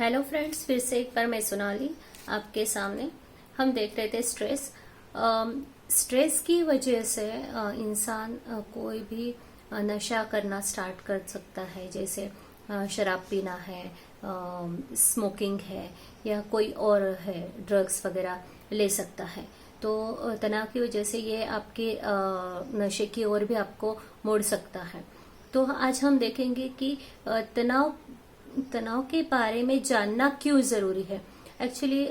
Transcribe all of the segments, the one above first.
Hello friends, फिर से एक बार मैं सोनाली आपके सामने। हम देख रहे थे स्ट्रेस की वजह से इंसान कोई भी नशा करना स्टार्ट कर सकता है। जैसे शराब पीना है, स्मोकिंग है, या कोई और है, ड्रग्स वगैरह ले सकता है। तो तनाव की वजह से ये आपके नशे की ओर भी आपको मोड़ सकता है। तो आज हम देखेंगे कि तनाव के बारे में जानना क्यों जरूरी है। एक्चुअली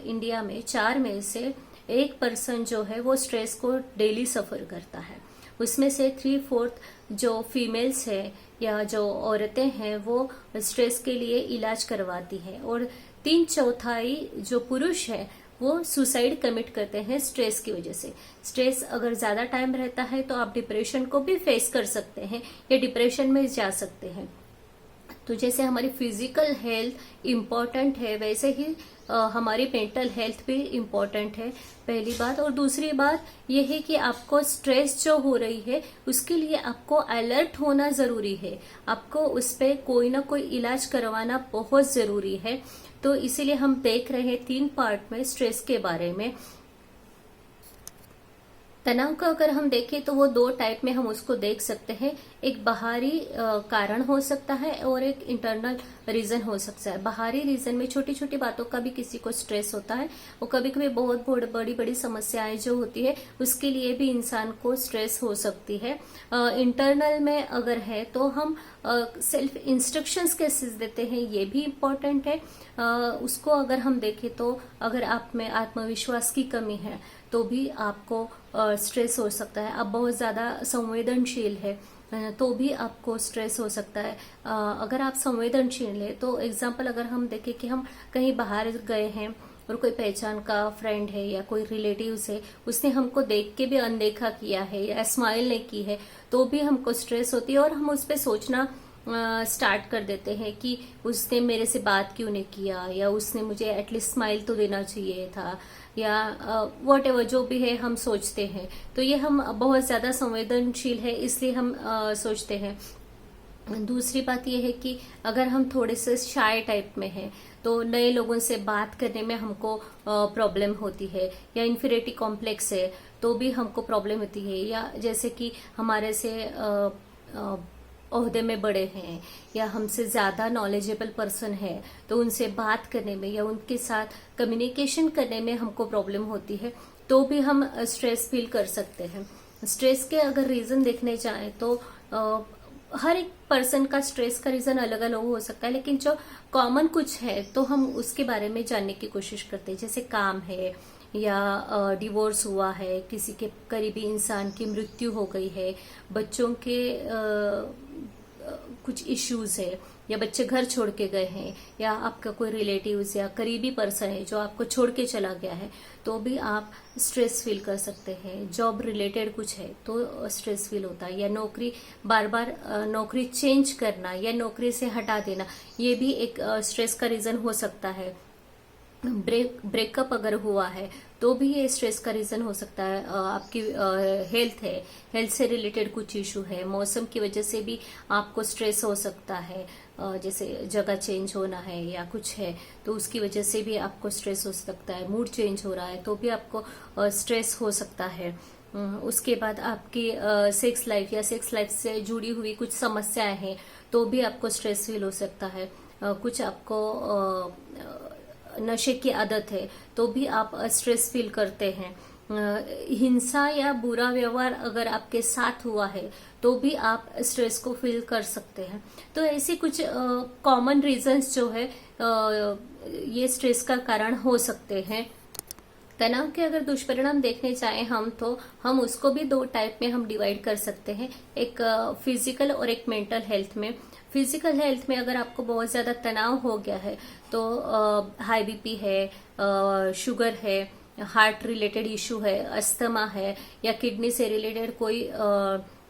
इंडिया में 4 में से 1% जो है वो स्ट्रेस को डेली सफर करता है। उसमें से 3/4 जो फीमेल्स है या जो औरतें हैं वो स्ट्रेस के लिए इलाज करवाती है, और 3/4 जो पुरुष है वो सुसाइड कमिट करते हैं स्ट्रेस की वजह से। स्ट्रेस अगर ज्यादा टाइम रहता है तो आप डिप्रेशन को भी फेस कर सकते हैं या डिप्रेशन में जा सकते हैं। तो जैसे हमारी फिजिकल हेल्थ इम्पोर्टेंट है, वैसे ही हमारी मेंटल हेल्थ भी इम्पोर्टेंट है, पहली बात। और दूसरी बात यह है कि आपको स्ट्रेस जो हो रही है उसके लिए आपको अलर्ट होना जरूरी है। आपको उस पर कोई ना कोई इलाज करवाना बहुत जरूरी है। तो इसीलिए हम देख रहे हैं 3 पार्ट में स्ट्रेस के बारे में। तनाव का अगर हम देखें तो वो 2 टाइप में हम उसको देख सकते हैं। एक बाहरी कारण हो सकता है और एक इंटरनल रीजन हो सकता है। बाहरी रीजन में छोटी छोटी बातों का भी किसी को स्ट्रेस होता है, और कभी कभी बहुत बड़ी बड़ी समस्याएं जो होती है उसके लिए भी इंसान को स्ट्रेस हो सकती है। इंटरनल में अगर है तो हम सेल्फ इंस्ट्रक्शंस कैसे देते हैं ये भी इम्पोर्टेंट है। उसको अगर हम देखें तो अगर आप में आत्मविश्वास की कमी है तो भी आपको स्ट्रेस हो सकता है। आप बहुत ज्यादा संवेदनशील है तो भी आपको स्ट्रेस हो सकता है। अगर आप संवेदनशील है तो एग्जाम्पल अगर हम देखें कि हम कहीं बाहर गए हैं और कोई पहचान का फ्रेंड है या कोई रिलेटिव्स है, उसने हमको देख के भी अनदेखा किया है या स्माइल नहीं की है तो भी हमको स्ट्रेस होती है, और हम उस पर सोचना स्टार्ट कर देते हैं कि उसने मेरे से बात क्यों नहीं किया, या उसने मुझे एटलीस्ट स्माइल तो देना चाहिए था, या वॉट एवर जो भी है हम सोचते हैं। तो ये हम बहुत ज्यादा संवेदनशील है इसलिए हम सोचते हैं। दूसरी बात यह है कि अगर हम थोड़े से शाय टाइप में हैं तो नए लोगों से बात करने में हमको प्रॉब्लम होती है, या इन्फीरियरिटी कॉम्प्लेक्स है तो भी हमको प्रॉब्लम होती है, या जैसे कि हमारे से ओहदे में बड़े हैं या हमसे ज्यादा नॉलेजेबल पर्सन है तो उनसे बात करने में या उनके साथ कम्युनिकेशन करने में हमको प्रॉब्लम होती है, तो भी हम स्ट्रेस फील कर सकते हैं। स्ट्रेस के अगर रीजन देखने जाए तो हर एक पर्सन का स्ट्रेस का रीजन अलग अलग हो सकता है, लेकिन जो कॉमन कुछ है तो हम उसके बारे में जानने की कोशिश करते हैं। जैसे काम है, या डिवोर्स हुआ है, किसी के करीबी इंसान की मृत्यु हो गई है, बच्चों के कुछ इश्यूज है, या बच्चे घर छोड़ के गए हैं, या आपका कोई रिलेटिव्स या करीबी पर्सन है जो आपको छोड़ के चला गया है तो भी आप स्ट्रेस फील कर सकते हैं। जॉब रिलेटेड कुछ है तो स्ट्रेस फील होता है, या नौकरी बार बार नौकरी चेंज करना या नौकरी से हटा देना ये भी एक स्ट्रेस का रीजन हो सकता है। ब्रेकअप अगर हुआ है तो भी ये स्ट्रेस का रीजन हो सकता है। आपकी हेल्थ है, हेल्थ से रिलेटेड कुछ इशू है, मौसम की वजह से भी आपको स्ट्रेस हो सकता है। जैसे जगह चेंज होना है या कुछ है तो उसकी वजह से भी आपको स्ट्रेस हो सकता है। मूड चेंज हो रहा है तो भी आपको स्ट्रेस हो सकता है। उसके बाद आपकी सेक्स लाइफ या सेक्स लाइफ से जुड़ी हुई कुछ समस्याएं हैं तो भी आपको स्ट्रेस फील हो सकता है। कुछ आपको नशे की आदत है तो भी आप स्ट्रेस फील करते हैं। हिंसा या बुरा व्यवहार अगर आपके साथ हुआ है तो भी आप स्ट्रेस को फील कर सकते हैं। तो ऐसे कुछ कॉमन रीजंस जो है ये स्ट्रेस का कारण हो सकते हैं। तनाव के अगर दुष्परिणाम देखने चाहें हम तो हम उसको भी 2 टाइप में हम डिवाइड कर सकते हैं, एक फिजिकल और एक मेंटल हेल्थ में। फिजिकल हेल्थ में अगर आपको बहुत ज्यादा तनाव हो गया है तो हाई बीपी है, शुगर है, हार्ट रिलेटेड इश्यू है, अस्थमा है, या किडनी से रिलेटेड कोई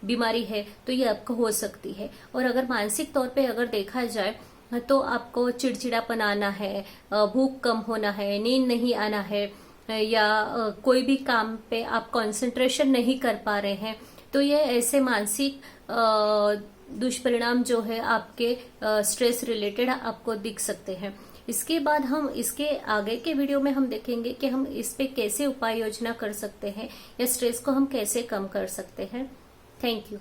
बीमारी है तो ये आपको हो सकती है। और अगर मानसिक तौर पे अगर देखा जाए तो आपको चिड़चिड़ापन आना है, भूख कम होना है, नींद नहीं आना है, या कोई भी काम पे आप कंसंट्रेशन नहीं कर पा रहे हैं, तो ये ऐसे मानसिक दुष्परिणाम जो है आपके स्ट्रेस रिलेटेड आपको दिख सकते हैं। इसके बाद हम इसके आगे के वीडियो में हम देखेंगे कि हम इस पे कैसे उपाय योजना कर सकते हैं या स्ट्रेस को हम कैसे कम कर सकते हैं। Thank you.